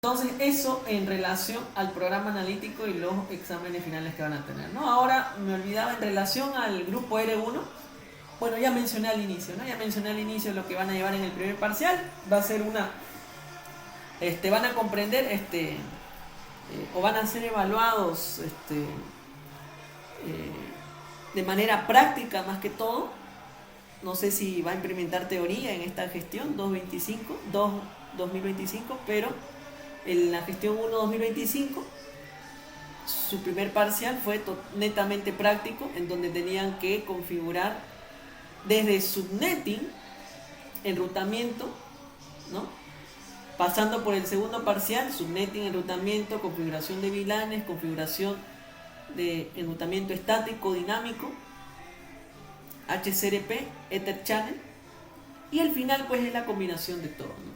Entonces, eso en relación al programa analítico y los exámenes finales que van a tener, ¿no? Ahora me olvidaba en relación al grupo R1. Bueno, ya mencioné al inicio, ¿no? Ya mencioné al inicio lo que van a llevar en el primer parcial. Va a ser van a comprender, o van a ser evaluados, de manera práctica más que todo. No sé si va a implementar teoría en esta gestión 2025, pero en la gestión 1 2025 su primer parcial fue netamente práctico, en donde tenían que configurar desde subnetting, enrutamiento, ¿no? Pasando por el segundo parcial, subnetting, enrutamiento, configuración de VLANes, configuración de enrutamiento estático, dinámico, HCRP, Ether Channel, y el final pues es la combinación de todo, ¿no?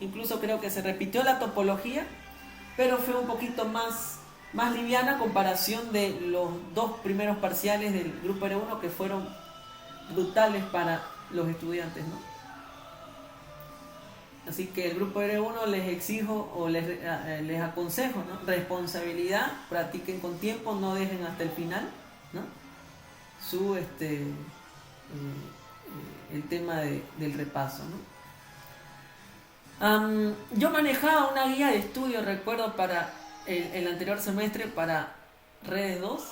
Incluso creo que se repitió la topología, pero fue un poquito más liviana a comparación de los dos primeros parciales del grupo R1, que fueron brutales para los estudiantes, ¿no? Así que el grupo R1 les exijo o les aconsejo, ¿no? Responsabilidad, practiquen con tiempo, no dejen hasta el final, ¿no? El tema del repaso, ¿no? Yo manejaba una guía de estudio, recuerdo, para el anterior semestre para Redes 2.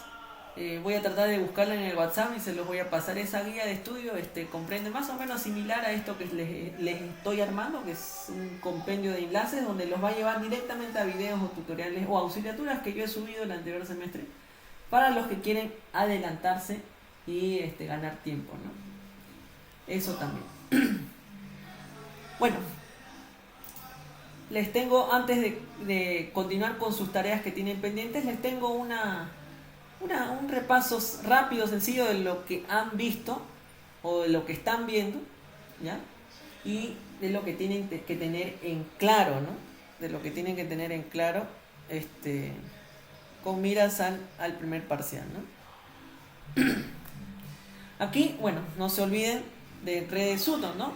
Voy a tratar de buscarla en el WhatsApp y se los voy a pasar. Esa guía de estudio comprende más o menos similar a esto que les estoy armando, que es un compendio de enlaces donde los va a llevar directamente a videos o tutoriales o auxiliaturas que yo he subido el anterior semestre para los que quieren adelantarse y ganar tiempo, ¿no? Eso también. Bueno, les tengo, antes de continuar con sus tareas que tienen pendientes, les tengo un repaso rápido, sencillo de lo que han visto o de lo que están viendo, ¿ya? Y de lo que tienen que tener en claro, ¿no? De lo que tienen que tener en claro, con miras al primer parcial, ¿no? Aquí, bueno, no se olviden de redes Sutton, ¿no?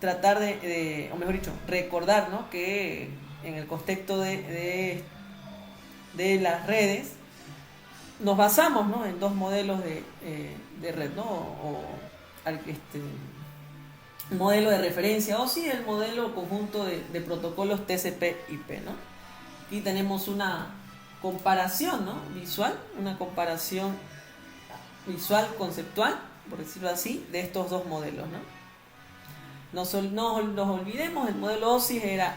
Tratar o mejor dicho, recordar, ¿no? Que en el contexto de las redes nos basamos, ¿no? En dos modelos de red, ¿no? Modelo de referencia o sí el modelo conjunto de protocolos TCP/IP, ¿no? Aquí tenemos una comparación, ¿no? Una comparación visual conceptual, por decirlo así, de estos dos modelos, ¿no? No nos olvidemos, el modelo OSIS era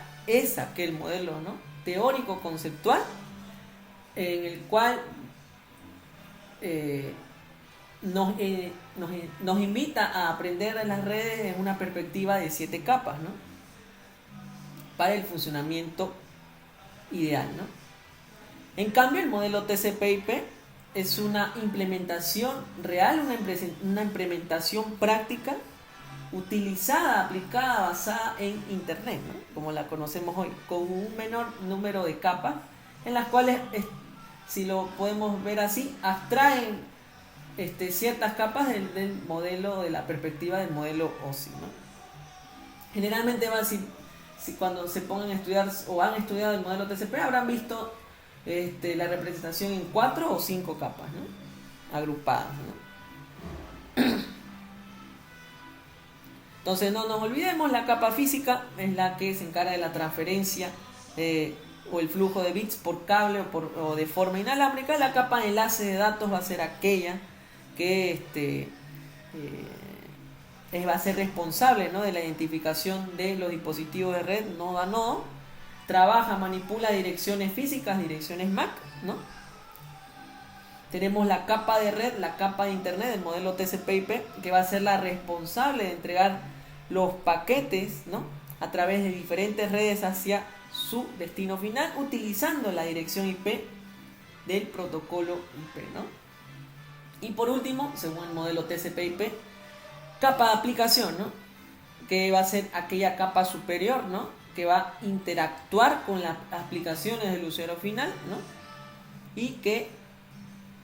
aquel modelo, ¿no? Teórico conceptual, en el cual nos invita a aprender en las redes en una perspectiva de 7 capas, ¿no? Para el funcionamiento ideal, ¿no? En cambio, el modelo TCP/IP es una implementación real, una implementación práctica, utilizada, aplicada, basada en Internet, ¿no? Como la conocemos hoy, con un menor número de capas, en las cuales, si lo podemos ver así, abstraen ciertas capas del modelo, de la perspectiva del modelo OSI, ¿no? Generalmente si cuando se pongan a estudiar o han estudiado el modelo TCP habrán visto la representación en 4 o 5 capas, ¿no? Agrupadas, ¿no? Entonces no nos olvidemos, la capa física es la que se encarga de la transferencia o el flujo de bits por cable o de forma inalámbrica. La capa de enlace de datos va a ser aquella que va a ser responsable, ¿no? De la identificación de los dispositivos de red nodo a nodo. Trabaja, manipula direcciones físicas, direcciones MAC, ¿no? Tenemos la capa de red, la capa de internet del modelo TCP/IP, que va a ser la responsable de entregar los paquetes, ¿no? A través de diferentes redes hacia su destino final, utilizando la dirección IP del protocolo IP, ¿no? Y por último, según el modelo TCP/IP, capa de aplicación, ¿no? Que va a ser aquella capa superior, ¿no? Que va a interactuar con las aplicaciones del usuario final, ¿no? Y que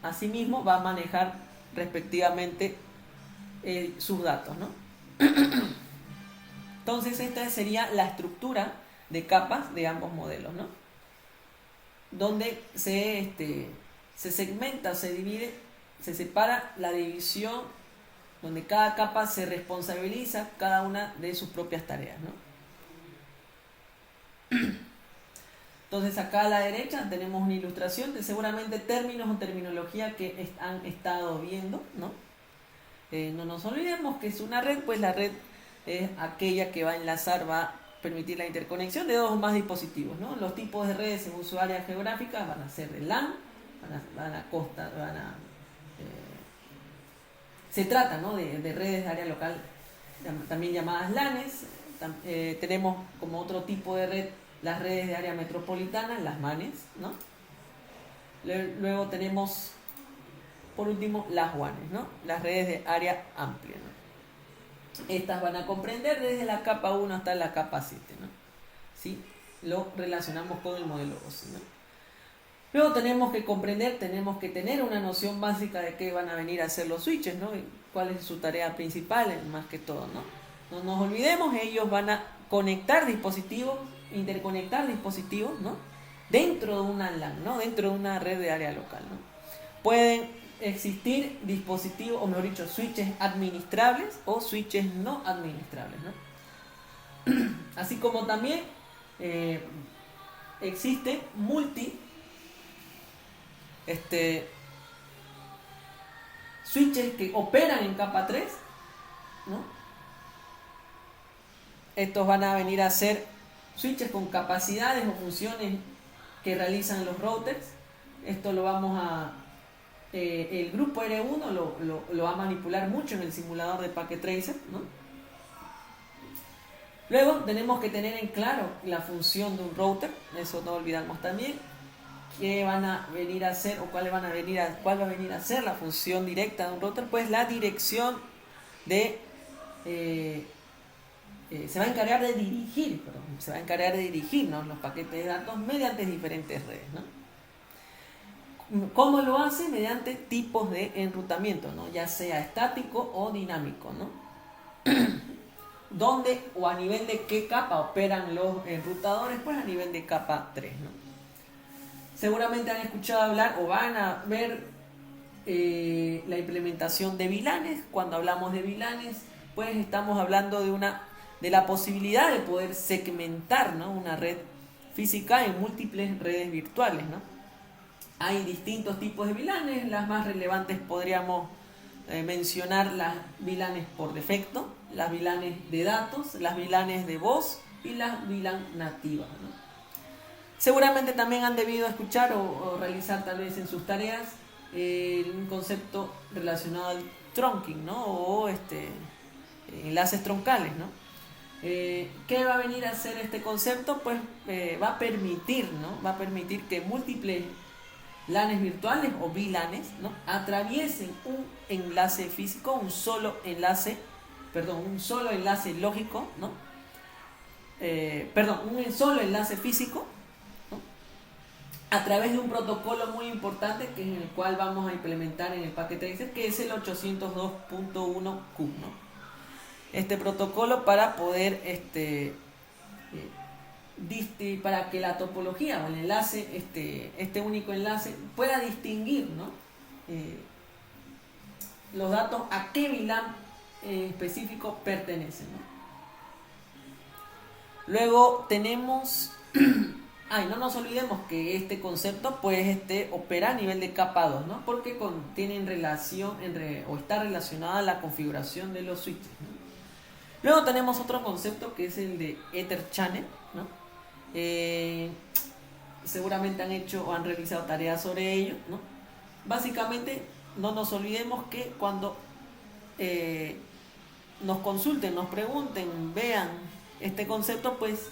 asimismo va a manejar respectivamente sus datos, ¿no? Entonces esta sería la estructura de capas de ambos modelos, ¿no? Donde se segmenta, se divide, se separa la división, donde cada capa se responsabiliza cada una de sus propias tareas, ¿no? Entonces acá a la derecha tenemos una ilustración de seguramente términos o terminología que han estado viendo, ¿no? No nos olvidemos que es una red, pues la red es aquella que va a enlazar, va a permitir la interconexión de dos o más dispositivos, ¿no? Los tipos de redes según su área geográfica van a ser de LAN, se trata, ¿no?, de redes de área local, también llamadas LANes. Tenemos como otro tipo de red las redes de área metropolitana, las MANes, ¿no? Luego tenemos, por último, las WANes, ¿no? Las redes de área amplia, ¿no? Estas van a comprender desde la capa 1 hasta la capa 7, ¿no? ¿Sí? Lo relacionamos con el modelo OSI, ¿no? Luego tenemos que comprender, tenemos que tener una noción básica de qué van a venir a hacer los switches, ¿no? Y cuál es su tarea principal, más que todo, ¿no? No nos olvidemos, ellos van a conectar dispositivos, interconectar dispositivos, ¿no?, dentro de una LAN, ¿no?, dentro de una red de área local, ¿no? Pueden existir dispositivos, o mejor dicho, switches administrables o switches no administrables, ¿no? Así como también existe switches que operan en capa 3, ¿no? Estos van a venir a ser switches con capacidades o funciones que realizan los routers. Esto lo vamos a... el grupo R1 lo va a manipular mucho en el simulador de Packet Tracer, ¿no? Luego tenemos que tener en claro la función de un router, eso no olvidamos también. ¿Qué van a venir a hacer o cuál va a venir a ser la función directa de un router? Pues la dirección de... se va a encargar de dirigir, ¿no?, los paquetes de datos mediante diferentes redes, ¿no? ¿Cómo lo hace? Mediante tipos de enrutamiento, ¿no?, ya sea estático o dinámico, ¿no? ¿Dónde o a nivel de qué capa operan los enrutadores? Pues a nivel de capa 3, ¿no? Seguramente han escuchado hablar o van a ver la implementación de VLANes. Cuando hablamos de VLANes, pues estamos hablando de la posibilidad de poder segmentar, ¿no?, una red física en múltiples redes virtuales, ¿no? Hay distintos tipos de VLANes, las más relevantes podríamos mencionar las VLANes por defecto, las VLANes de datos, las VLANes de voz y las VLAN nativas, ¿no? Seguramente también han debido escuchar o realizar tal vez en sus tareas un concepto relacionado al trunking, ¿no?, o enlaces troncales, ¿no? ¿Qué va a venir a hacer este concepto? Pues va a permitir que múltiples LANes virtuales o VLANes, ¿no?, atraviesen un enlace físico, un solo enlace lógico, ¿no? Un solo enlace físico, ¿no?, a través de un protocolo muy importante que es el cual vamos a implementar en el Packet Tracer, que es el 802.1q, ¿no? Este protocolo para poder para que la topología o el enlace, este único enlace pueda distinguir, ¿no?, los datos a qué VLAN específico pertenecen, ¿no? Luego tenemos no nos olvidemos que este concepto pues opera a nivel de capa 2, ¿no?, porque tienen relación o está relacionada a la configuración de los switches, ¿no? Luego tenemos otro concepto que es el de Ether Channel, ¿no? Seguramente han hecho o han realizado tareas sobre ello, ¿no? Básicamente, no nos olvidemos que cuando nos consulten, nos pregunten, vean este concepto, pues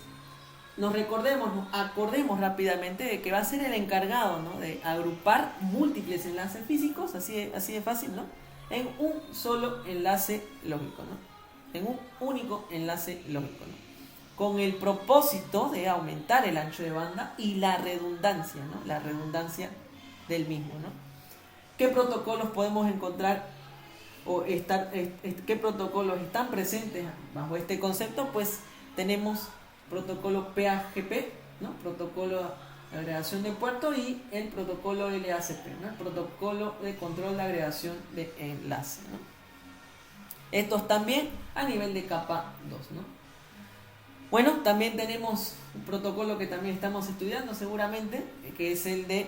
nos acordemos rápidamente de que va a ser el encargado, ¿no?, de agrupar múltiples enlaces físicos, así de fácil, ¿no?, en un solo enlace lógico, ¿no?, en un único enlace lógico, ¿no?, con el propósito de aumentar el ancho de banda y la redundancia, ¿no?, la redundancia del mismo, ¿no? ¿Qué protocolos podemos encontrar qué protocolos están presentes bajo este concepto? Pues tenemos protocolo PAGP, ¿no? Protocolo de agregación de puertos, y el protocolo LACP, ¿no? El protocolo de control de agregación de enlace, ¿no? Estos también a nivel de capa 2, ¿no? Bueno, también tenemos un protocolo que también estamos estudiando seguramente, que es el de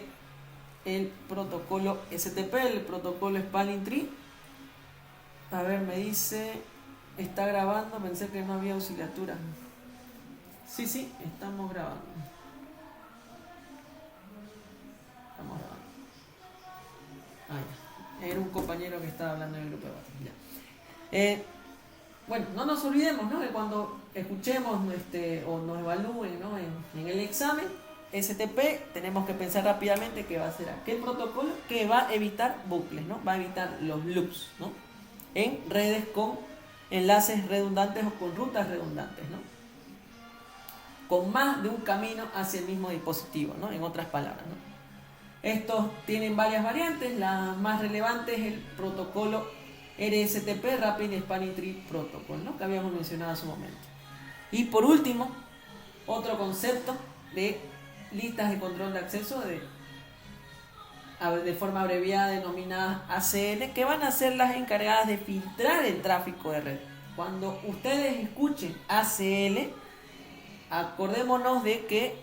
el protocolo STP, el protocolo Spanning Tree. A ver, me dice, está grabando, pensé que no había auxiliatura. Sí, estamos grabando. Estamos grabando. Ah, ya. Era un compañero que estaba hablando en el grupo de WhatsApp. Bueno, no nos olvidemos, ¿no?, que cuando escuchemos o nos evalúen, ¿no?, en el examen STP, tenemos que pensar rápidamente que va a ser aquel protocolo que va a evitar bucles, ¿no? Va a evitar los loops, ¿no?, en redes con enlaces redundantes o con rutas redundantes, ¿no?, con más de un camino hacia el mismo dispositivo, ¿no?, en otras palabras, ¿no? Estos tienen varias variantes. La más relevante es el protocolo RSTP, Rapid Spanning Tree Protocol, ¿no?, que habíamos mencionado hace un momento. Y por último, otro concepto de listas de control de acceso de forma abreviada denominadas ACL, que van a ser las encargadas de filtrar el tráfico de red. Cuando ustedes escuchen ACL, acordémonos de que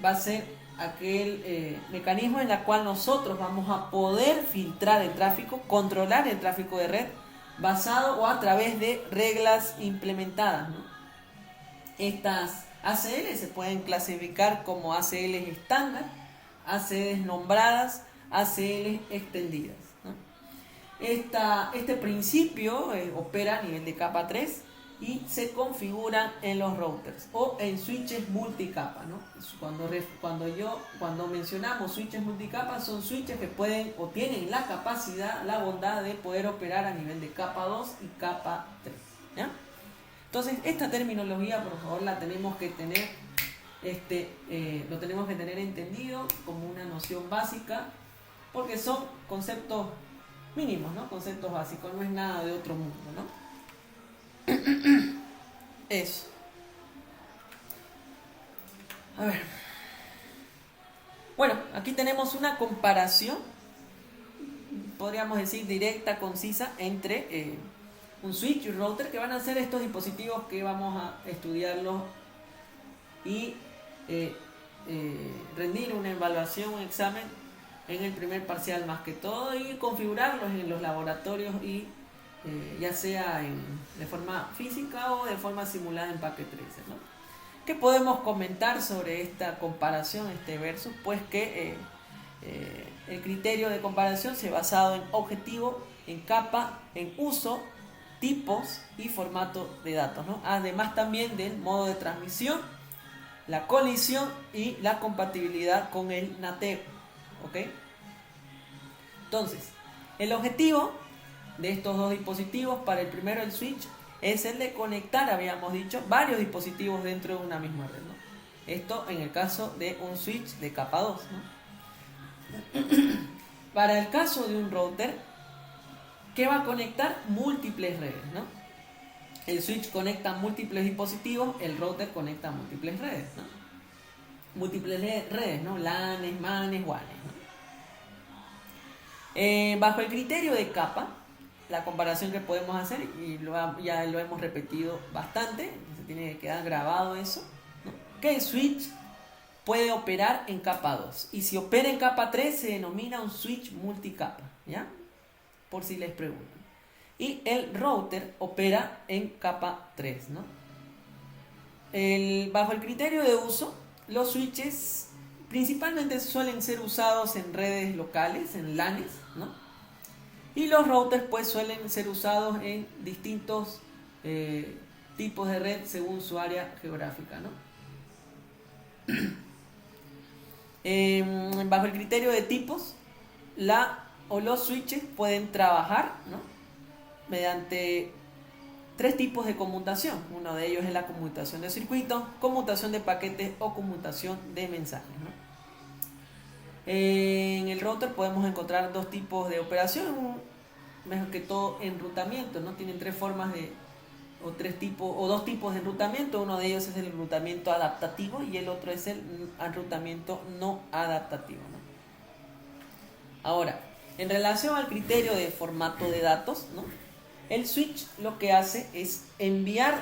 va a ser aquel mecanismo en el cual nosotros vamos a poder filtrar el tráfico, controlar el tráfico de red, basado o a través de reglas implementadas, ¿no? Estas ACL se pueden clasificar como ACL estándar, ACL nombradas, ACL extendidas, ¿no? Este principio opera a nivel de capa 3 y se configura en los routers o en switches multicapa, ¿no? Cuando mencionamos switches multicapa, son switches que pueden o tienen la capacidad, la bondad de poder operar a nivel de capa 2 y capa 3, ¿ya? Entonces, esta terminología, por favor, la tenemos que tener, lo tenemos que tener entendido como una noción básica, porque son conceptos mínimos, ¿no? Conceptos básicos, no es nada de otro mundo, ¿no? Eso. A ver. Bueno, aquí tenemos una comparación, podríamos decir directa, concisa, entre un switch y un router, que van a ser estos dispositivos que vamos a estudiarlos y rendir una evaluación, un examen en el primer parcial más que todo, y configurarlos en los laboratorios, y ya sea de forma física o de forma simulada en Packet Tracer, ¿no? ¿Qué podemos comentar sobre esta comparación, este versus? Pues que el criterio de comparación se ha basado en objetivo, en capa, en uso, tipos y formato de datos, ¿no? Además también del modo de transmisión, la colisión y la compatibilidad con el NATEO, ¿ok? Entonces, el objetivo de estos dos dispositivos, para el primero, el switch, es el de conectar, habíamos dicho, varios dispositivos dentro de una misma red, ¿no? Esto en el caso de un switch de capa 2, ¿no? Para el caso de un router, que va a conectar múltiples redes, ¿no? El switch conecta múltiples dispositivos, el router conecta múltiples redes, ¿no? Múltiples redes, ¿no? LANes, MANes, WANes, ¿no? Bajo el criterio de capa, la comparación que podemos hacer, y ya lo hemos repetido bastante, se tiene que quedar grabado eso, ¿no?, que el switch puede operar en capa 2, y si opera en capa 3 se denomina un switch multicapa, ¿ya? Por si les preguntan. Y el router opera en capa 3, ¿no? Bajo el criterio de uso, los switches principalmente suelen ser usados en redes locales, en LANes, ¿no? Y los routers pues suelen ser usados en distintos tipos de red según su área geográfica, ¿no? Bajo el criterio de tipos, los switches pueden trabajar, ¿no?, mediante tres tipos de conmutación. Uno de ellos es la conmutación de circuitos, conmutación de paquetes o conmutación de mensajes, ¿no? En el router podemos encontrar dos tipos de operación, mejor que todo enrutamiento, ¿no? Tienen tres formas de o tres tipos o dos tipos de enrutamiento. Uno de ellos es el enrutamiento adaptativo y el otro es el enrutamiento no adaptativo, ¿no? Ahora, en relación al criterio de formato de datos, ¿no? El switch lo que hace es envía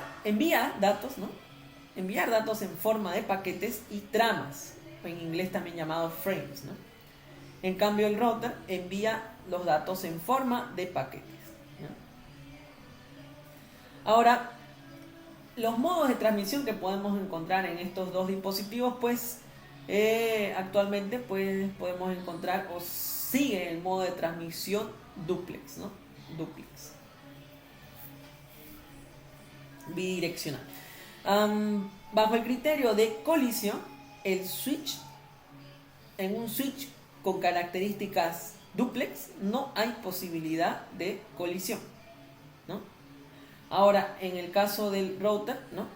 datos, ¿no? Enviar datos en forma de paquetes y tramas, en inglés también llamado frames, ¿no? En cambio, el router envía los datos en forma de paquetes, ¿no? Ahora, los modos de transmisión que podemos encontrar en estos dos dispositivos, pues actualmente pues podemos encontrar o sigue el modo de transmisión duplex, ¿no? Duplex. Bidireccional. Bajo el criterio de colisión, el switch, en un switch con características duplex, no hay posibilidad de colisión, ¿no? Ahora, en el caso del router, ¿no?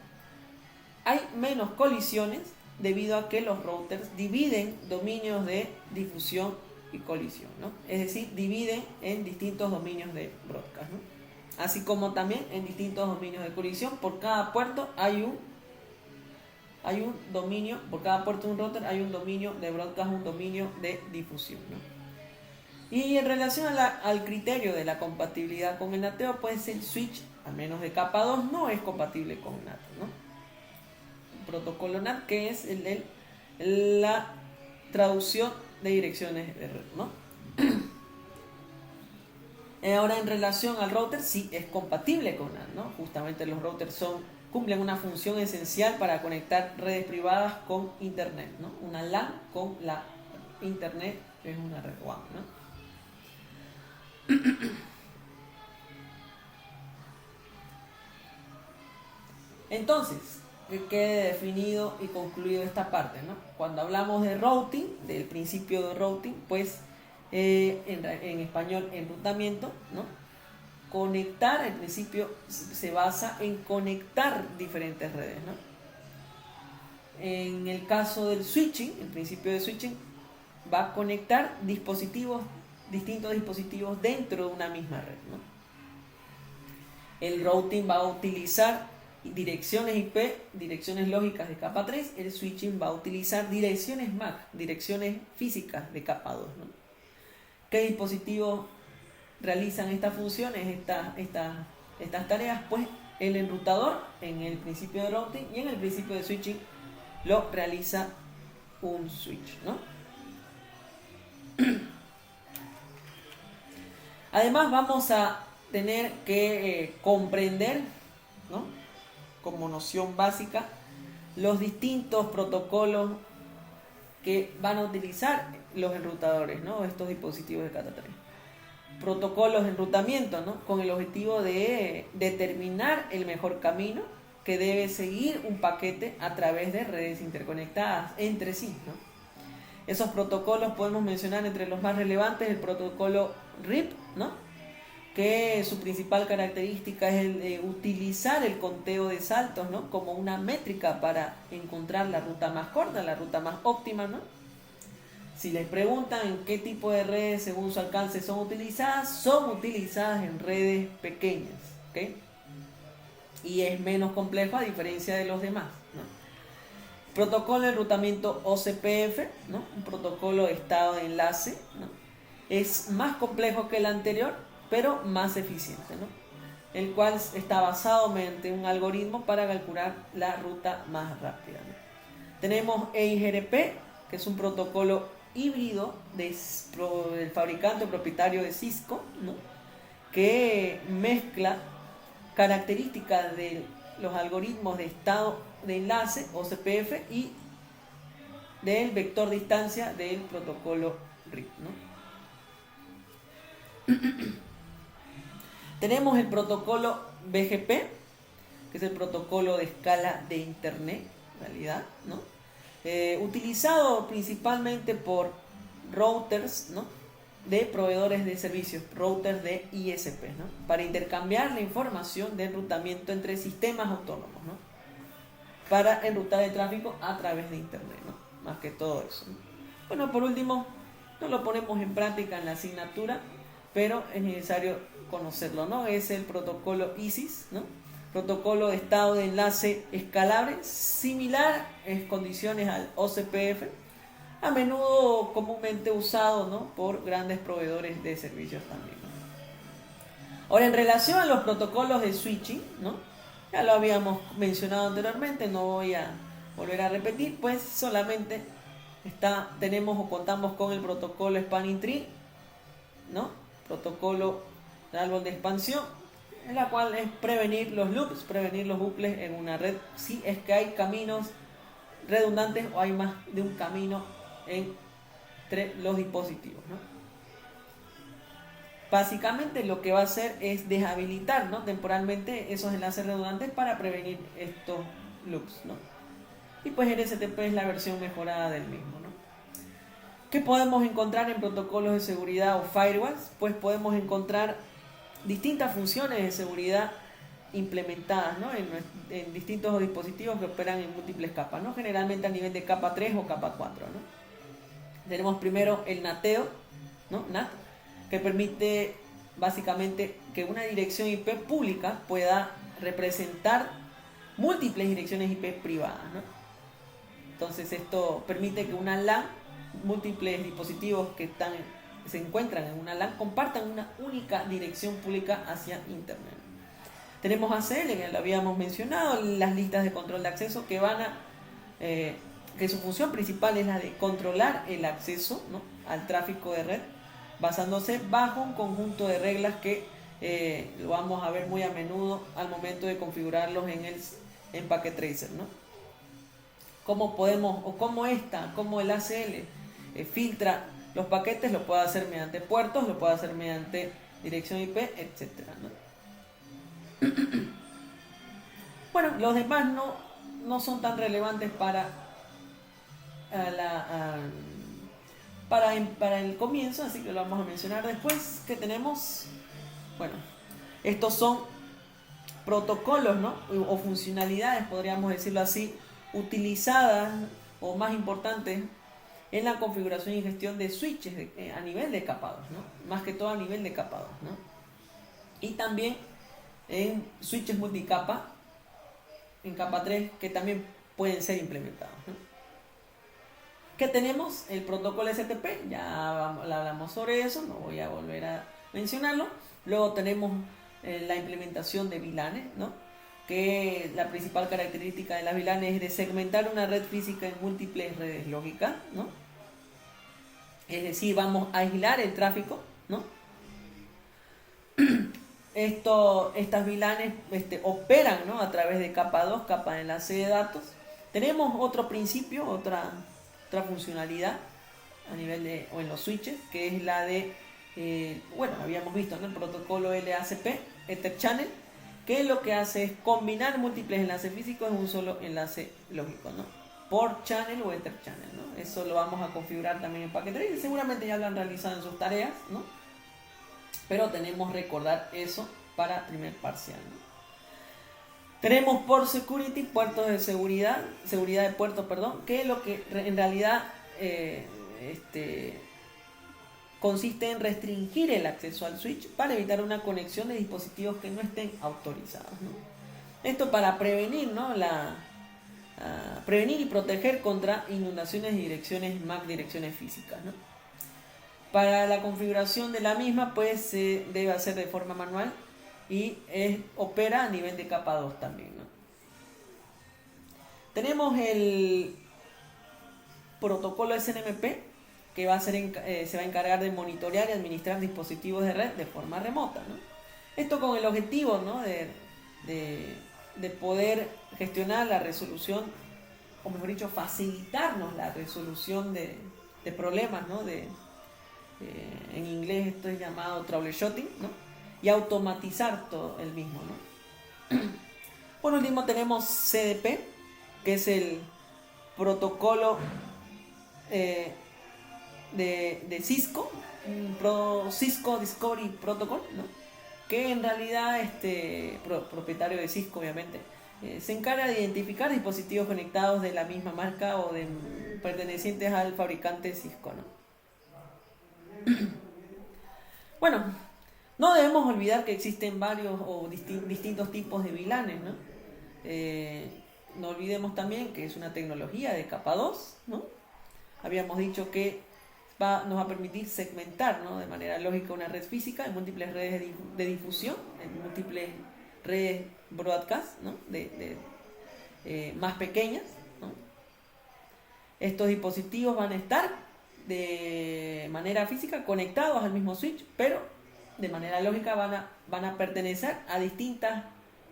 Hay menos colisiones debido a que los routers dividen dominios de difusión y colisión, ¿no? Es decir, dividen en distintos dominios de broadcast, ¿no? Así como también en distintos dominios de colisión. Por cada puerto hay un dominio, por cada puerto de un router hay un dominio de broadcast, un dominio de difusión, ¿no? Y en relación al criterio de la compatibilidad con el NATeo, pues el switch, al menos de capa 2, no es compatible con NAT, ¿no? El protocolo NAT, que es la traducción de direcciones de red, ¿no? Ahora, en relación al router, sí es compatible con NAT, ¿no? Justamente los routers cumplen una función esencial para conectar redes privadas con internet, ¿no? Una LAN con la internet es una red WAN, ¿no? Entonces, que quede definido y concluido esta parte, ¿no? Cuando hablamos de routing, del principio de routing, pues en español, enrutamiento, ¿no? Conectar, el principio se basa en conectar diferentes redes, ¿no? En el caso del switching, el principio de switching va a conectar distintos dispositivos dentro de una misma red, ¿no? El routing va a utilizar direcciones IP, direcciones lógicas de capa 3, el switching va a utilizar direcciones MAC, direcciones físicas de capa 2, ¿no? ¿Qué dispositivos realizan estas funciones, estas tareas? Pues el enrutador en el principio de routing y en el principio de switching lo realiza un switch, ¿no? Además vamos a tener que comprender, ¿no? Como noción básica, los distintos protocolos que van a utilizar los enrutadores, ¿no? Estos dispositivos de capa 3. Protocolos de enrutamiento, ¿no? Con el objetivo de determinar el mejor camino que debe seguir un paquete a través de redes interconectadas entre sí, ¿no? Esos protocolos podemos mencionar entre los más relevantes el protocolo RIP, ¿no? Que su principal característica es el de utilizar el conteo de saltos, ¿no? Como una métrica para encontrar la ruta más corta, la ruta más óptima, ¿no? Si les preguntan en qué tipo de redes según su alcance son utilizadas en redes pequeñas, ¿ok? Y es menos complejo a diferencia de los demás, ¿no? Protocolo de enrutamiento OCPF, ¿no? Un protocolo de estado de enlace, ¿no? Es más complejo que el anterior, pero más eficiente, ¿no? El cual está basado mediante un algoritmo para calcular la ruta más rápida, ¿no? Tenemos EIGRP, que es un protocolo híbrido del fabricante propietario de Cisco, ¿no? Que mezcla características de los algoritmos de estado de enlace OCPF y del vector distancia del protocolo RIP, ¿no? Tenemos el protocolo BGP, que es el protocolo de escala de internet, en realidad, ¿no? Utilizado principalmente por routers, ¿no? De proveedores de servicios, routers de ISP, ¿no? Para intercambiar la información de enrutamiento entre sistemas autónomos, ¿no? Para enrutar el tráfico a través de internet, ¿no? Más que todo eso, ¿no? Bueno, por último, no lo ponemos en práctica en la asignatura, pero es necesario conocerlo, ¿no? Es el protocolo ISIS, ¿no? protocolo de estado de enlace escalable, similar en condiciones al OCPF, a menudo comúnmente usado, ¿no?, por grandes proveedores de servicios también, ¿no? Ahora, en relación a los protocolos de switching, ¿no?, ya lo habíamos mencionado anteriormente, no voy a volver a repetir, pues solamente tenemos o contamos con el protocolo Spanning Tree, ¿no?, protocolo de árbol de expansión, en la cual es prevenir los loops, prevenir los bucles en una red, si es que hay caminos redundantes o hay más de un camino entre los dispositivos, ¿no? Básicamente lo que va a hacer es deshabilitar, ¿no?, temporalmente esos enlaces redundantes para prevenir estos loops, ¿no? Y pues el STP es la versión mejorada del mismo, ¿no? ¿Qué podemos encontrar en protocolos de seguridad o firewalls? Pues podemos encontrar distintas funciones de seguridad implementadas, ¿no?, en distintos dispositivos que operan en múltiples capas, ¿no?, generalmente a nivel de capa 3 o capa 4, ¿no? Tenemos primero el NATeo, ¿no?, NAT, que permite básicamente que una dirección IP pública pueda representar múltiples direcciones IP privadas, ¿no? Entonces esto permite que una LAN, múltiples dispositivos que se encuentran en una LAN, compartan una única dirección pública hacia Internet. Tenemos ACL, que lo habíamos mencionado, las listas de control de acceso que que su función principal es la de controlar el acceso, ¿no?, al tráfico de red, basándose bajo un conjunto de reglas que lo vamos a ver muy a menudo al momento de configurarlos en Packet Tracer, ¿no? Cómo el ACL filtra los paquetes, lo puede hacer mediante puertos, lo puede hacer mediante dirección IP, etcétera, ¿no? Bueno, los demás no son tan relevantes para el comienzo, así que lo vamos a mencionar después. ¿Qué tenemos? Bueno, estos son protocolos, ¿no?, o funcionalidades, podríamos decirlo así, utilizadas o más importantes en la configuración y gestión de switches a nivel de capados, ¿no?, más que todo a nivel de capados, ¿no?, y también en switches multicapa en capa 3 que también pueden ser implementados, ¿no? ¿Qué tenemos? El protocolo STP, ya hablamos sobre eso, no voy a volver a mencionarlo. Luego tenemos la implementación de VLANes, ¿no?, que la principal característica de las VLANes es de segmentar una red física en múltiples redes lógicas, ¿no? Es decir, vamos a aislar el tráfico, ¿no? Estas VLANes operan, ¿no?, a través de capa 2, capa de enlace de datos. Tenemos otro principio, otra funcionalidad a nivel o en los switches, que es la de, habíamos visto, ¿no?, el protocolo LACP, Ether Channel, que lo que hace es combinar múltiples enlaces físicos en un solo enlace lógico, ¿no?, por channel o Ether Channel, ¿no? Eso lo vamos a configurar también en Packet Tracer, seguramente ya lo han realizado en sus tareas, ¿no?, pero tenemos que recordar eso para primer parcial, ¿no? Tenemos por security, puertos de seguridad de puertos, perdón, que lo que en realidad consiste en restringir el acceso al switch para evitar una conexión de dispositivos que no estén autorizados, ¿no? Esto para prevenir, ¿no?, prevenir y proteger contra inundaciones de direcciones MAC, direcciones físicas, ¿no? Para la configuración de la misma, pues se debe hacer de forma manual y opera a nivel de capa 2 también, ¿no? Tenemos el protocolo SNMP, que se va a encargar de monitorear y administrar dispositivos de red de forma remota, ¿no? Esto con el objetivo, ¿no?, de poder gestionar la resolución, o mejor dicho, facilitarnos la resolución de problemas, ¿no?, en inglés esto es llamado troubleshooting, ¿no?, y automatizar todo el mismo, ¿no? Por último tenemos CDP, que es el protocolo de Cisco, Cisco Discovery Protocol, ¿no?, que en realidad propietario de Cisco, obviamente, se encarga de identificar dispositivos conectados de la misma marca o pertenecientes al fabricante Cisco, ¿no? Bueno, No debemos olvidar que existen varios o distintos tipos de VLANes, ¿no? No olvidemos también que es una tecnología de capa 2, ¿no? Habíamos dicho que nos va a permitir segmentar, ¿no?, de manera lógica una red física en múltiples redes de difusión, en múltiples redes broadcast, ¿no?, más pequeñas, ¿no? Estos dispositivos van a estar de manera física conectados al mismo switch, pero de manera lógica van a pertenecer a distintas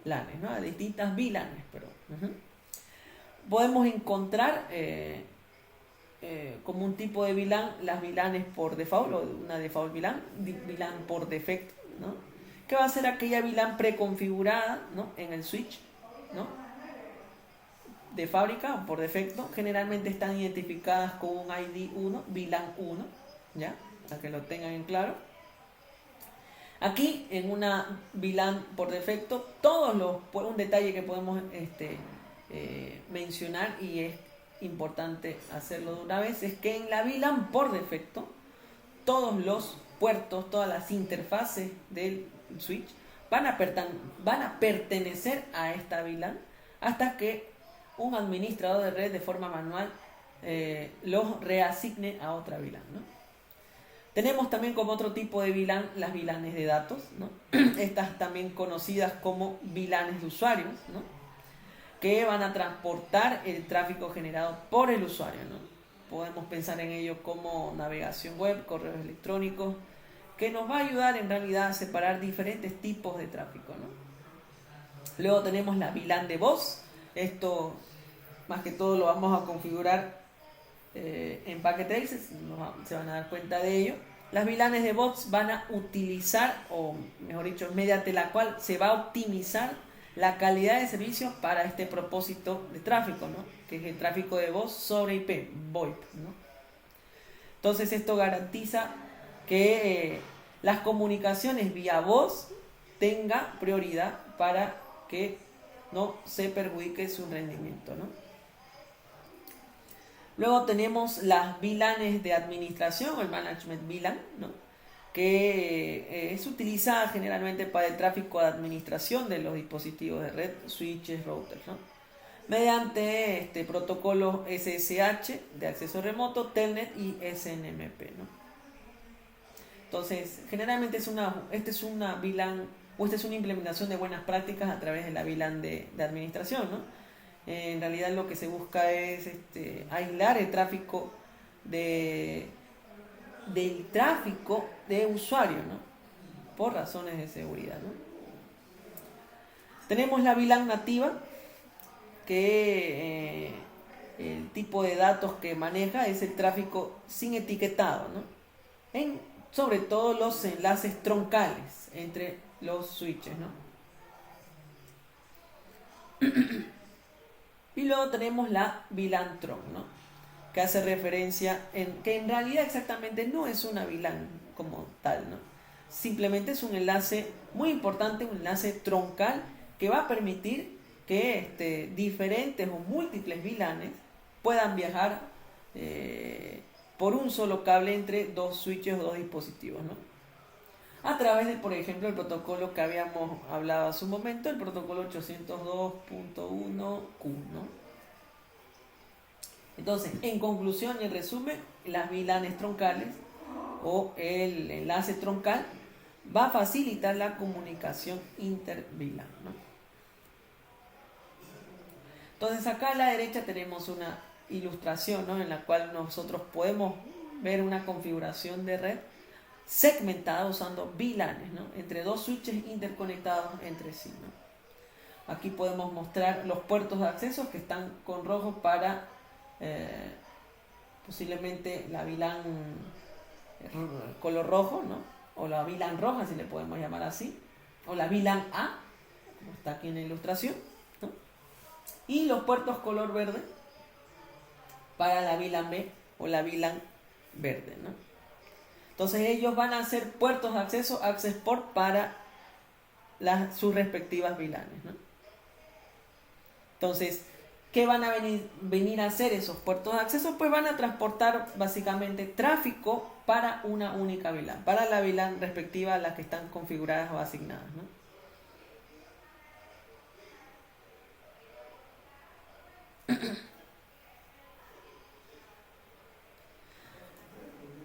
LANes, ¿no?, a distintas VLANes. Podemos encontrar como un tipo de VLAN las VLANes por default, o una default VLAN por defecto, ¿no?, que va a ser aquella VLAN preconfigurada, ¿no?, en el switch, ¿no?, de fábrica o por defecto. Generalmente están identificadas con un ID 1, VLAN 1, ¿ya?, para que lo tengan en claro. Aquí en una VLAN por defecto, un detalle que podemos mencionar, y es importante hacerlo de una vez, es que en la VLAN por defecto todos los puertos, todas las interfaces del switch van a pertenecer a esta VLAN hasta que un administrador de red de forma manual los reasigne a otra VLAN, ¿no? Tenemos también como otro tipo de VLAN las VLANes de datos, ¿no? Estas también conocidas como VLANes de usuarios, ¿no?, que van a transportar el tráfico generado por el usuario, ¿no? Podemos pensar en ello como navegación web, correos electrónicos, que nos va a ayudar en realidad a separar diferentes tipos de tráfico, ¿no? Luego tenemos la VLAN de voz. Esto más que todo lo vamos a configurar en PacketTrace, se van a dar cuenta de ello. Las VLANes de bots van a utilizar, o mejor dicho, mediante la cual se va a optimizar la calidad de servicio para este propósito de tráfico, ¿no?, que es el tráfico de voz sobre IP, VoIP, ¿no? Entonces esto garantiza que las comunicaciones vía voz tenga prioridad para que no se perjudique su rendimiento, ¿no? Luego tenemos las VLANes de administración, o el Management VLAN, ¿no?, que es utilizada generalmente para el tráfico de administración de los dispositivos de red, switches, routers, ¿no?, mediante protocolos SSH de acceso remoto, Telnet y SNMP, ¿no? Entonces, generalmente esta es una VLAN, o esta es una implementación de buenas prácticas a través de la VLAN de administración, ¿no? En realidad lo que se busca es aislar el tráfico del tráfico de usuario, ¿no?, por razones de seguridad, ¿no? Tenemos la VLAN nativa, que el tipo de datos que maneja es el tráfico sin etiquetado, ¿no?, sobre todo los enlaces troncales entre los switches, ¿no? Y luego tenemos la VLAN tron, ¿no?, que hace referencia que en realidad exactamente no es una VLAN como tal, ¿no? Simplemente es un enlace muy importante, un enlace troncal que va a permitir que diferentes o múltiples VLANes puedan viajar por un solo cable entre dos switches o dos dispositivos, ¿no?, a través de, por ejemplo, el protocolo que habíamos hablado hace un momento, el protocolo 802.1q, ¿no? Entonces, en conclusión y en resumen, las VLANes troncales o el enlace troncal va a facilitar la comunicación inter-VLAN, ¿no? Entonces, acá a la derecha tenemos una ilustración, ¿no?, en la cual nosotros podemos ver una configuración de red segmentada usando VLANes, ¿no?, entre dos switches interconectados entre sí, ¿no? Aquí podemos mostrar los puertos de acceso que están con rojo para posiblemente la VLAN color rojo, ¿no?, o la VLAN roja, si le podemos llamar así, o la VLAN A, como está aquí en la ilustración, ¿no?, y los puertos color verde para la VLAN B o la VLAN verde, ¿no? Entonces ellos van a ser puertos de acceso, access port, para sus respectivas VLANes, ¿no? Entonces, ¿Qué van a venir a hacer esos puertos de acceso? Pues van a transportar básicamente tráfico para una única VLAN, para la VLAN respectiva a las que están configuradas o asignadas, ¿no?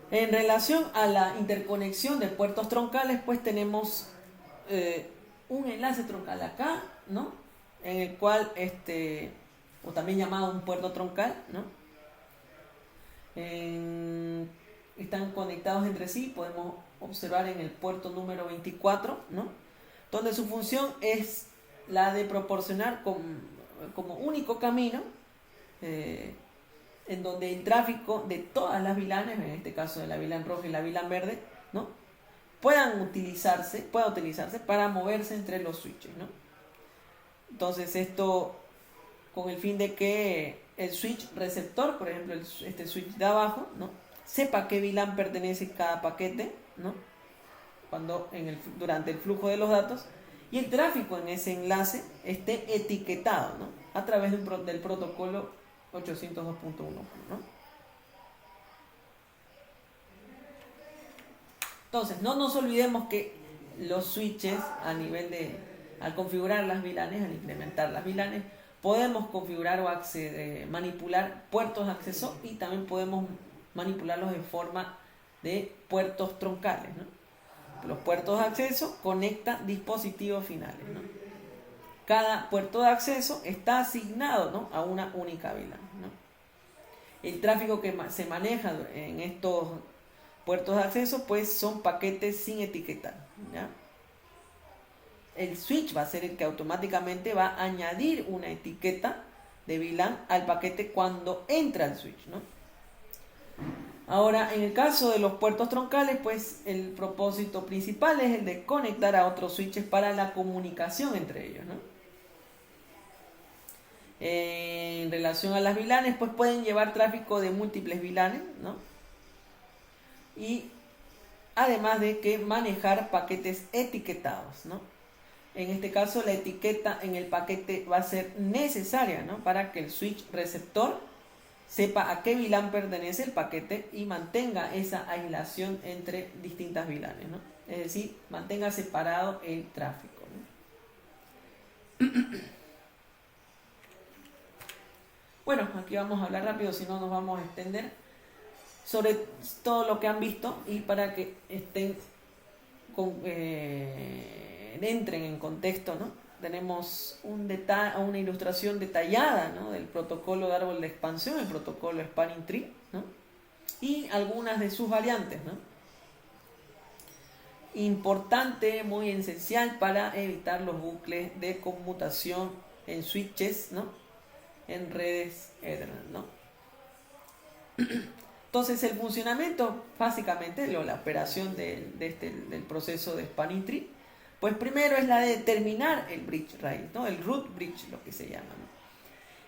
En relación a la interconexión de puertos troncales, pues tenemos un enlace troncal acá, ¿no? En el cual, o también llamado un puerto troncal, ¿no? Están conectados entre sí, podemos observar en el puerto número 24, ¿no? Donde su función es la de proporcionar como único camino, en donde el tráfico de todas las VLANs, en este caso de la VLAN roja y la VLAN verde, ¿no? pueda utilizarse para moverse entre los switches, ¿no? Entonces esto con el fin de que el switch receptor, por ejemplo este switch de abajo, ¿no? sepa a qué VLAN pertenece cada paquete, ¿no? Durante el flujo de los datos, y el tráfico en ese enlace esté etiquetado, ¿no? a través del protocolo 802.1, ¿no? Entonces, no nos olvidemos que los switches al configurar las VLANs, al implementar las VLANs, podemos configurar o manipular puertos de acceso y también podemos manipularlos en forma de puertos troncales, ¿no? Los puertos de acceso conectan dispositivos finales, ¿no? Cada puerto de acceso está asignado, ¿no? a una única VLAN, ¿no? El tráfico que se maneja en estos puertos de acceso pues son paquetes sin etiquetar, ¿ya? El switch va a ser el que automáticamente va a añadir una etiqueta de VLAN al paquete cuando entra el switch, ¿no? Ahora, en el caso de los puertos troncales, pues el propósito principal es el de conectar a otros switches para la comunicación entre ellos, ¿no? En relación a las VLANs, pues pueden llevar tráfico de múltiples VLANs, ¿no? Y además de que manejar paquetes etiquetados, ¿no? En este caso la etiqueta en el paquete va a ser necesaria, ¿no? para que el switch receptor sepa a qué VLAN pertenece el paquete y mantenga esa aislación entre distintas VLANs, ¿no? Es decir, mantenga separado el tráfico, ¿no? Bueno, aquí vamos a hablar rápido, si no nos vamos a extender sobre todo lo que han visto y para que entren en contexto, ¿no? Tenemos una ilustración detallada, ¿no? del protocolo de árbol de expansión, el protocolo Spanning Tree, ¿no? y algunas de sus variantes, ¿no? Importante, muy esencial para evitar los bucles de conmutación en switches, ¿no? en redes Ethernet, ¿no? Entonces el funcionamiento, básicamente, la operación del proceso de Spanning Tree, pues primero es la de determinar el bridge raíz, ¿no? el root bridge, lo que se llama, ¿no?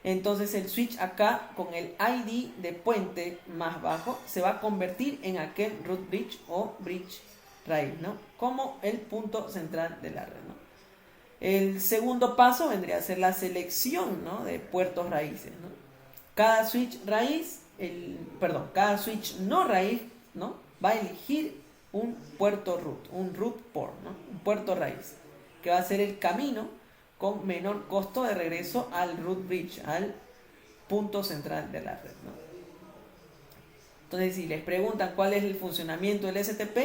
Entonces el switch acá, con el ID de puente más bajo, se va a convertir en aquel root bridge o bridge raíz, ¿no? como el punto central de la red, ¿no? El segundo paso vendría a ser la selección, ¿no? de puertos raíces, ¿no? Cada switch no raíz, ¿no? va a elegir un puerto root, un root port, ¿no? un puerto raíz, que va a ser el camino con menor costo de regreso al root bridge, al punto central de la red, ¿no? Entonces, si les preguntan cuál es el funcionamiento del STP,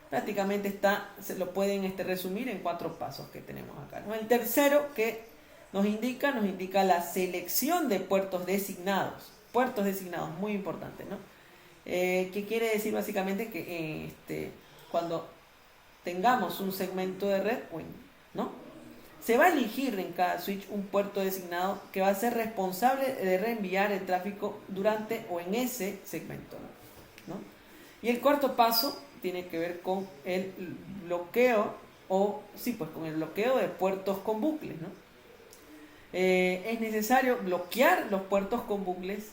prácticamente se lo pueden resumir en 4 pasos que tenemos acá, ¿no? El tercero que nos indica la selección de puertos designados, muy importante, ¿no? Que quiere decir básicamente que cuando tengamos un segmento de red, ¿no? se va a elegir en cada switch un puerto designado que va a ser responsable de reenviar el tráfico durante o en ese segmento, ¿no? Y el cuarto paso tiene que ver con el bloqueo con el bloqueo de puertos con bucles, ¿no? Es necesario bloquear los puertos con bucles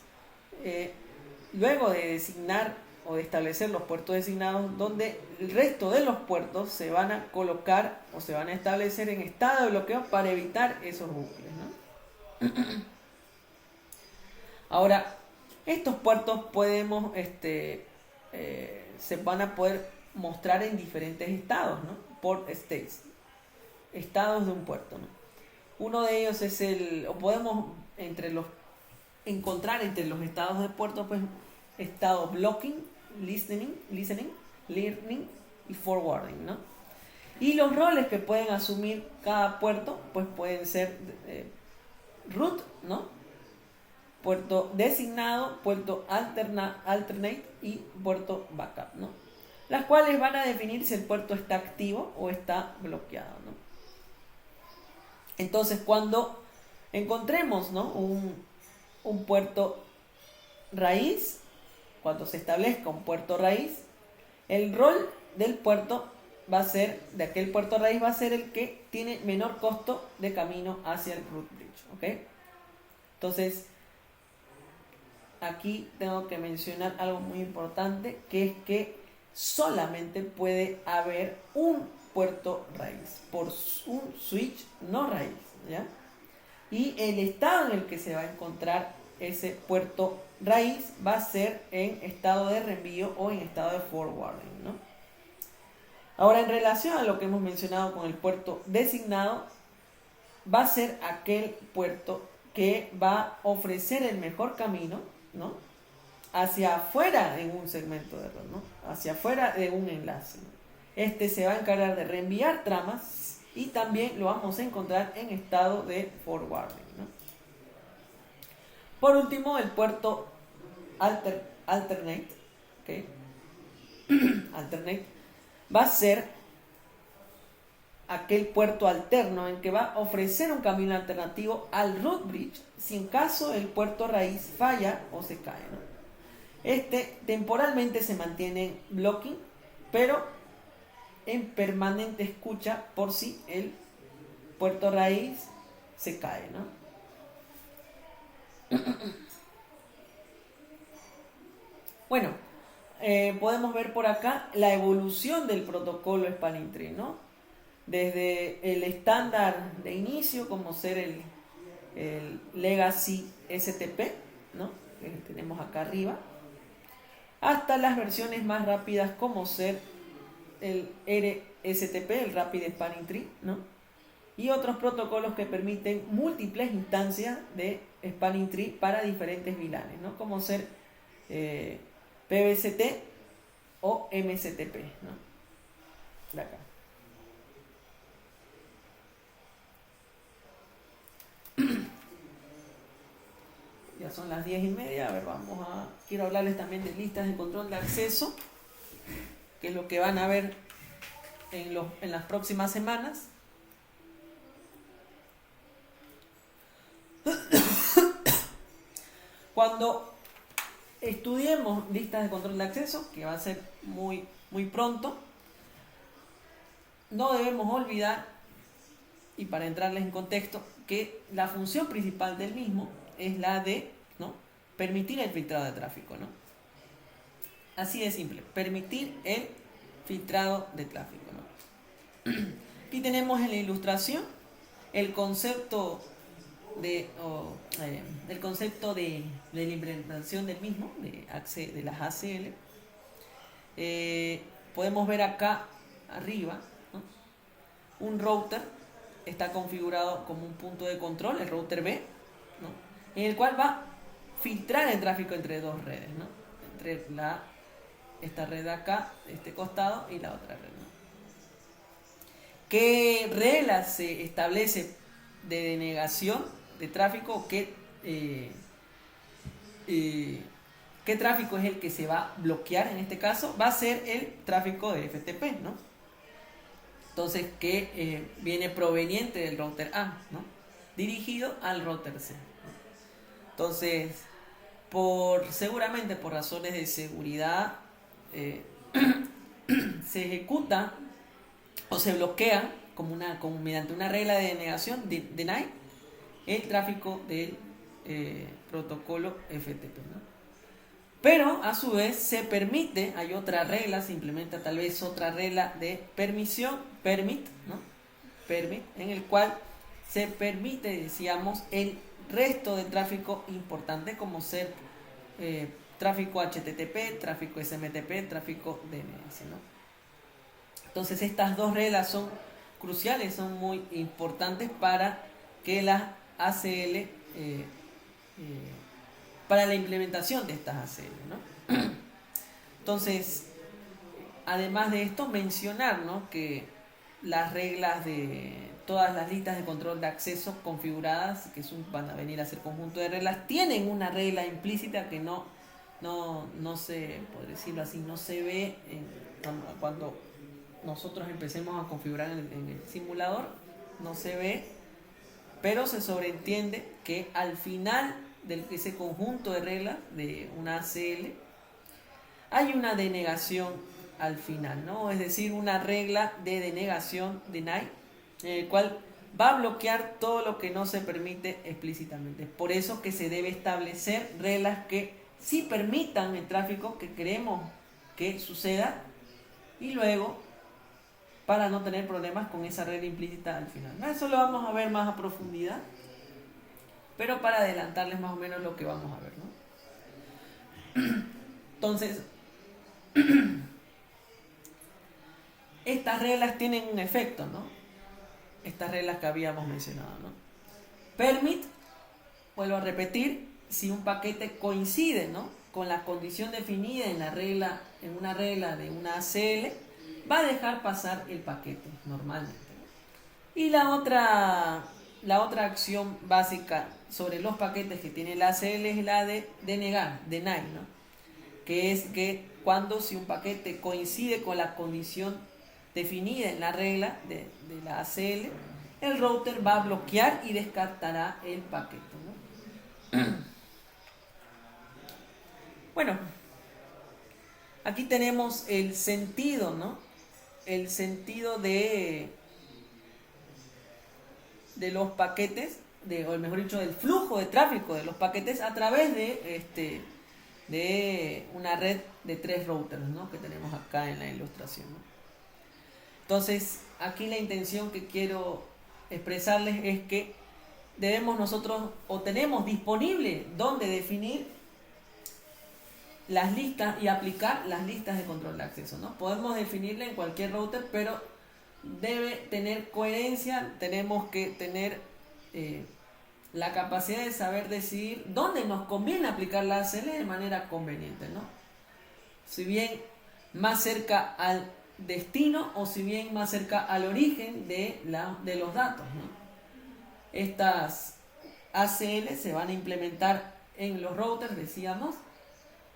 luego de designar o de establecer los puertos designados, donde el resto de los puertos se van a colocar o se van a establecer en estado de bloqueo para evitar esos bucles, ¿no? Ahora, estos puertos se van a poder mostrar en diferentes estados, ¿no? Port states, estados de un puerto, ¿no? Uno de ellos es o podemos encontrar entre los estados de puerto, pues, estado blocking, listening, learning y forwarding, ¿no? Y los roles que pueden asumir cada puerto, pues pueden ser root, ¿no? Puerto designado, puerto alternate y puerto backup, ¿no? Las cuales van a definir si el puerto está activo o está bloqueado, ¿no? Entonces, cuando encontremos, ¿no?, un puerto raíz, cuando se establezca un puerto raíz, el rol del puerto de aquel puerto raíz va a ser el que tiene menor costo de camino hacia el root bridge, ¿ok? Entonces, aquí tengo que mencionar algo muy importante, que es que solamente puede haber un puerto raíz por un switch no raíz, ¿ya? Y el estado en el que se va a encontrar ese puerto raíz va a ser en estado de reenvío o en estado de forwarding, ¿no? Ahora, en relación a lo que hemos mencionado con el puerto designado, va a ser aquel puerto que va a ofrecer el mejor camino, ¿no?, hacia afuera en un segmento de red, ¿no?, hacia afuera de un enlace, ¿no? Este se va a encargar de reenviar tramas y también lo vamos a encontrar en estado de forwarding, ¿no? Por último, el puerto alternate, ¿okay? Alternate va a ser aquel puerto alterno en que va a ofrecer un camino alternativo al root bridge si en caso el puerto raíz falla o se cae, ¿no? Temporalmente se mantiene blocking, pero en permanente escucha por si el puerto raíz se cae, ¿no? Bueno, podemos ver por acá la evolución del protocolo Spanning Tree, ¿no? Desde el estándar de inicio, como ser el Legacy STP, ¿no?, que tenemos acá arriba, hasta las versiones más rápidas, como ser el RSTP, el Rapid Spanning Tree, ¿no?, y otros protocolos que permiten múltiples instancias de Spanning Tree para diferentes VLANs, ¿no?, como ser PBST o MSTP, ¿no?, de acá. Ya son las 10:30. A ver, quiero hablarles también de listas de control de acceso, que es lo que van a ver en las próximas semanas. Cuando estudiemos listas de control de acceso, que va a ser muy, muy pronto, no debemos olvidar, y para entrarles en contexto, que la función principal del mismo es la de, ¿no?, permitir el filtrado de tráfico, ¿no? Así de simple, permitir el filtrado de tráfico, ¿no? Aquí tenemos en la ilustración el concepto de la implementación del mismo, de las ACL. Podemos ver acá arriba, ¿no?, un router está configurado como un punto de control, el router B, ¿no?, en el cual va a filtrar el tráfico entre dos redes, ¿no?, entre esta red de acá, este costado, y la otra red, ¿no? ¿Qué reglas se establece de denegación de tráfico? ¿Qué tráfico es el que se va a bloquear en este caso? Va a ser el tráfico de FTP, ¿no? Entonces, que viene proveniente del router A, ¿no?, dirigido al router C, ¿no? Entonces, seguramente por razones de seguridad, se ejecuta o se bloquea mediante una regla de denegación, deny, el tráfico del protocolo FTP, ¿no? Pero a su vez se permite, hay otra regla, se implementa tal vez otra regla de permisión, permit, ¿no?, permit, en el cual se permite, decíamos, el resto de tráfico importante como ser tráfico HTTP, tráfico SMTP, tráfico DNS, ¿no? Entonces estas dos reglas son cruciales, son muy importantes para que las ACL, para la implementación de estas ACL, ¿no? Entonces, además de esto, mencionar, ¿no?, que las reglas de todas las listas de control de acceso configuradas, que van a venir a ser conjunto de reglas, tienen una regla implícita que no se, por decirlo así, no se ve cuando nosotros empecemos a configurar en el simulador, no se ve, pero se sobreentiende que al final de ese conjunto de reglas de una ACL hay una denegación al final, ¿no? Es decir, una regla de denegación, deny, en el cual va a bloquear todo lo que no se permite explícitamente. Por eso que se debe establecer reglas que sí permitan el tráfico que queremos que suceda, y luego para no tener problemas con esa regla implícita al final. Eso lo vamos a ver más a profundidad, pero para adelantarles más o menos lo que vamos a ver, ¿no? Entonces, estas reglas tienen un efecto, ¿no? Estas reglas que habíamos mencionado, ¿no? Permit, vuelvo a repetir, si un paquete coincide, ¿no?, con la condición definida en una regla de una ACL, va a dejar pasar el paquete normalmente, ¿no? Y la otra acción básica sobre los paquetes que tiene la ACL es la de denegar, deny, ¿no?, que es que si un paquete coincide con la condición definida en la regla de la ACL, el router va a bloquear y descartará el paquete, ¿no? Bueno, aquí tenemos el sentido, ¿no? El sentido de los paquetes, o mejor dicho, del flujo de tráfico de los paquetes a través de una red de 3 routers, ¿no?, que tenemos acá en la ilustración, ¿no? Entonces, aquí la intención que quiero expresarles es que tenemos disponible donde definir las listas y aplicar las listas de control de acceso, ¿no? Podemos definirla en cualquier router, pero debe tener coherencia, tenemos que tener la capacidad de saber decidir dónde nos conviene aplicar la ACL de manera conveniente, ¿no? Si bien más cerca al destino o si bien más cerca al origen de los datos, ¿no? Estas ACL se van a implementar en los routers, decíamos,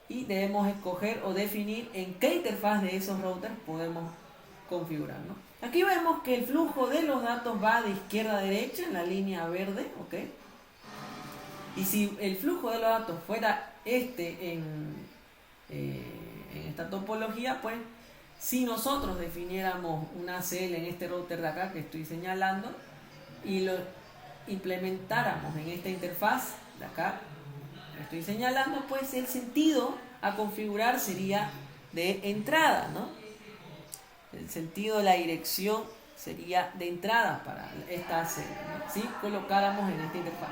y debemos escoger o definir en qué interfaz de esos routers podemos configurar, ¿no? Aquí vemos que el flujo de los datos va de izquierda a derecha en la línea verde, ¿ok? Y si el flujo de los datos fuera en esta topología, pues si nosotros definiéramos una ACL en este router de acá que estoy señalando y lo implementáramos en esta interfaz de acá que estoy señalando, pues el sentido a configurar sería de entrada, ¿no? El sentido de la dirección sería de entrada para esta ACL, ¿no?, si colocáramos en esta interfaz.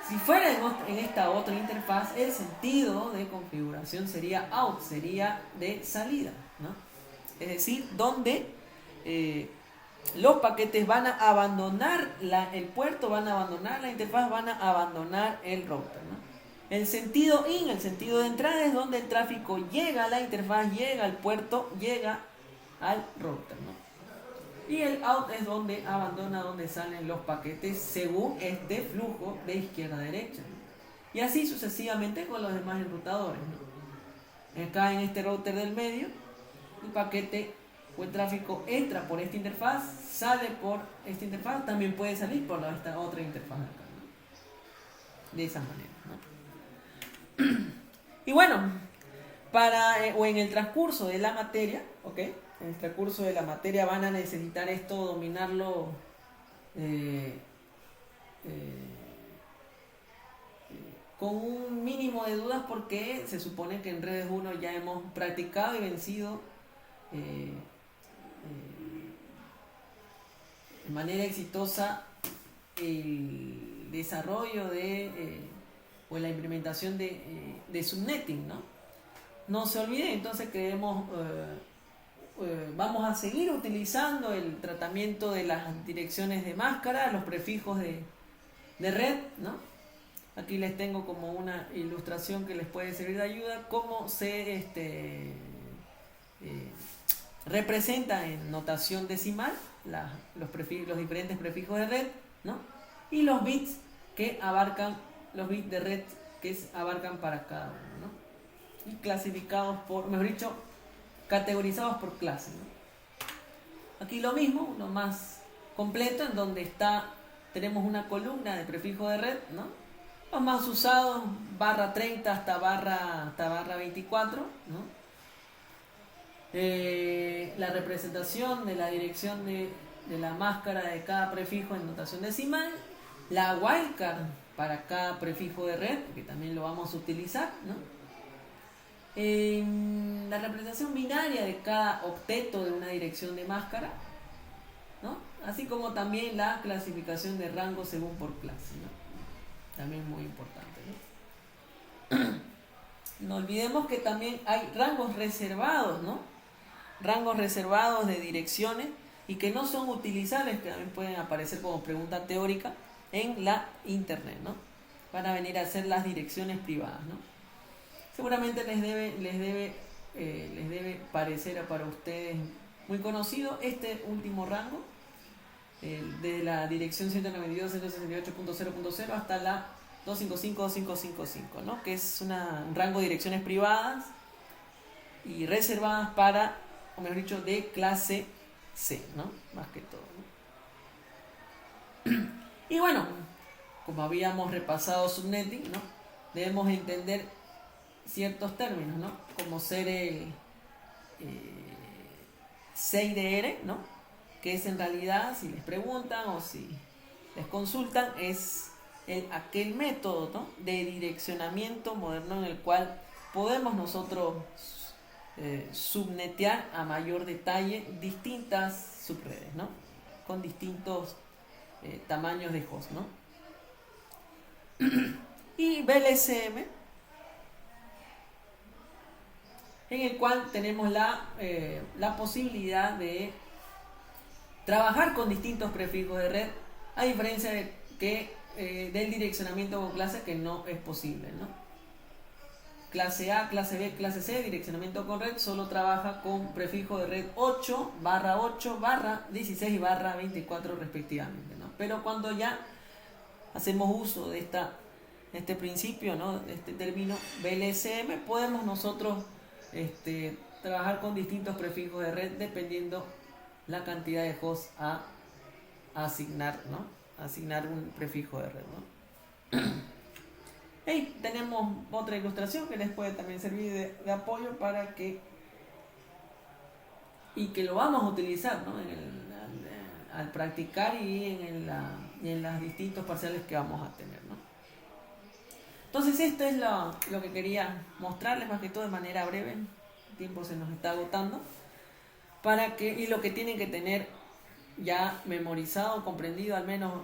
Si fuera en esta otra interfaz, el sentido de configuración sería out, sería de salida, ¿no? Es decir, donde los paquetes van a abandonar el puerto, van a abandonar la interfaz, van a abandonar el router, ¿no? El sentido in, el sentido de entrada, es donde el tráfico llega a la interfaz, llega al puerto, llega al router, ¿no? Y el out es donde abandona, donde salen los paquetes según este flujo de izquierda a derecha, ¿no? Y así sucesivamente con los demás enrutadores, ¿no? Acá en este router del medio, el paquete o el tráfico entra por esta interfaz, sale por esta interfaz, también puede salir por esta otra interfaz de acá, ¿no? De esa manera, ¿no? Y bueno, o en el transcurso de la materia, ¿ok? En el transcurso de la materia van a necesitar esto, dominarlo con un mínimo de dudas, porque se supone que en redes 1 ya hemos practicado y vencido de manera exitosa desarrollo o en la implementación de subnetting, ¿no? No se olviden, entonces vamos a seguir utilizando el tratamiento de las direcciones de máscara, los prefijos de red, ¿no? Aquí les tengo como una ilustración que les puede servir de ayuda, cómo se representa en notación decimal los diferentes prefijos de red, ¿no? Y los bits que abarcan, los bits de red que abarcan para cada uno, ¿no? Y clasificados mejor dicho, categorizados por clase, ¿no? Aquí lo mismo, uno más completo, en donde tenemos una columna de prefijo de red, ¿no? Los más usados, barra 30 hasta barra 24, ¿no? La representación de la dirección de la máscara de cada prefijo en notación decimal, la wildcard para cada prefijo de red, que también lo vamos a utilizar, ¿no? La representación binaria de cada octeto de una dirección de máscara, ¿no? Así como también la clasificación de rango según por clase, ¿no? También muy importante, ¿no? No olvidemos que también hay rangos reservados, ¿no? Rangos reservados de direcciones y que no son utilizables, que también pueden aparecer como pregunta teórica en la internet, ¿no? Van a venir a ser las direcciones privadas, ¿no? Seguramente les debe parecer para ustedes muy conocido este último rango, de la dirección 192.168.0.0 hasta la 255.255, ¿no? Que es un rango de direcciones privadas y reservadas para, o mejor dicho, de clase C, ¿no? Más que todo, ¿no? Y bueno, como habíamos repasado subnetting, ¿no? Debemos entender ciertos términos, ¿no? Como ser el CIDR, ¿no? Que es en realidad, si les preguntan o si les consultan, es aquel método, ¿no? De direccionamiento moderno en el cual podemos nosotros subnetear a mayor detalle distintas subredes, ¿no? Con distintos tamaños de host, ¿no? Y BLSM, en el cual tenemos la posibilidad de trabajar con distintos prefijos de red, a diferencia del direccionamiento con clase, que no es posible, ¿no? Clase A, clase B, clase C, direccionamiento con red, solo trabaja con prefijo de red 8, barra 8, barra 16 y barra 24 respectivamente, ¿no? Pero cuando ya hacemos uso de este principio, ¿no? De este término BLSM, podemos nosotros trabajar con distintos prefijos de red dependiendo la cantidad de hosts a asignar, ¿no? Asignar un prefijo de red, ¿no? Hey, tenemos otra ilustración que les puede también servir de apoyo para que lo vamos a utilizar, ¿no? Al practicar y en los distintos parciales que vamos a tener, ¿no? Entonces esto es lo que quería mostrarles, más que todo de manera breve. El tiempo se nos está agotando. Y lo que tienen que tener ya memorizado, comprendido al menos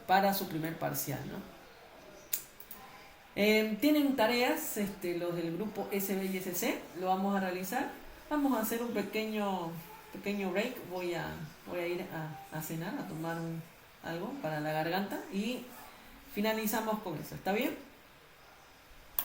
para su primer parcial, ¿no? Tienen tareas, los del grupo SB y SC, lo vamos a realizar. Vamos a hacer un pequeño break. Voy a ir a cenar, a tomar algo para la garganta y finalizamos con eso. ¿Está bien?